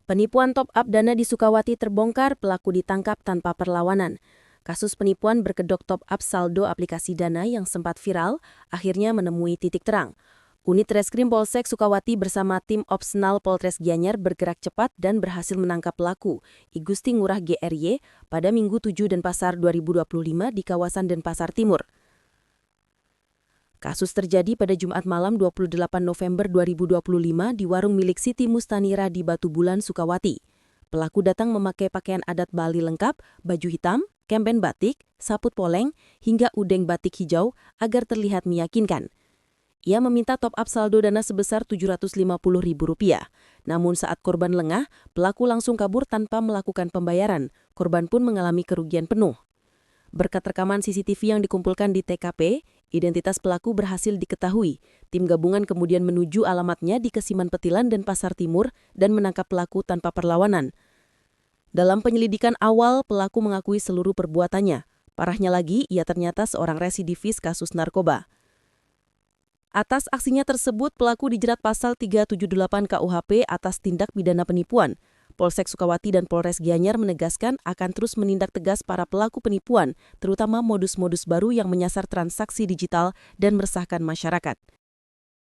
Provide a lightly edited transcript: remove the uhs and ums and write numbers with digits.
Penipuan top-up dana di Sukawati terbongkar, pelaku ditangkap tanpa perlawanan. Kasus penipuan berkedok top-up saldo aplikasi Dana yang sempat viral akhirnya menemui titik terang. Unit Reskrim Polsek Sukawati bersama tim Opsnal Polres Gianyar bergerak cepat dan berhasil menangkap pelaku, I Gusti Ngurah GRY, pada Minggu 7 Denpasar 2025 di kawasan Denpasar Timur. Kasus terjadi pada Jumat malam 28 November 2025 di warung milik Siti Mustanira di Batu Bulan, Sukawati. Pelaku datang memakai pakaian adat Bali lengkap, baju hitam, kempen batik, saput poleng, hingga udeng batik hijau agar terlihat meyakinkan. Ia meminta top-up saldo dana sebesar Rp750.000. Namun saat korban lengah, pelaku langsung kabur tanpa melakukan pembayaran. Korban pun mengalami kerugian penuh. Berkat rekaman CCTV yang dikumpulkan di TKP, identitas pelaku berhasil diketahui. Tim gabungan kemudian menuju alamatnya di Kesiman Petilan dan Pasar Timur dan menangkap pelaku tanpa perlawanan. Dalam penyelidikan awal, pelaku mengakui seluruh perbuatannya. Parahnya lagi, ia ternyata seorang residivis kasus narkoba. Atas aksinya tersebut, pelaku dijerat pasal 378 KUHP atas tindak pidana penipuan. Polsek Sukawati dan Polres Gianyar menegaskan akan terus menindak tegas para pelaku penipuan, terutama modus-modus baru yang menyasar transaksi digital dan meresahkan masyarakat.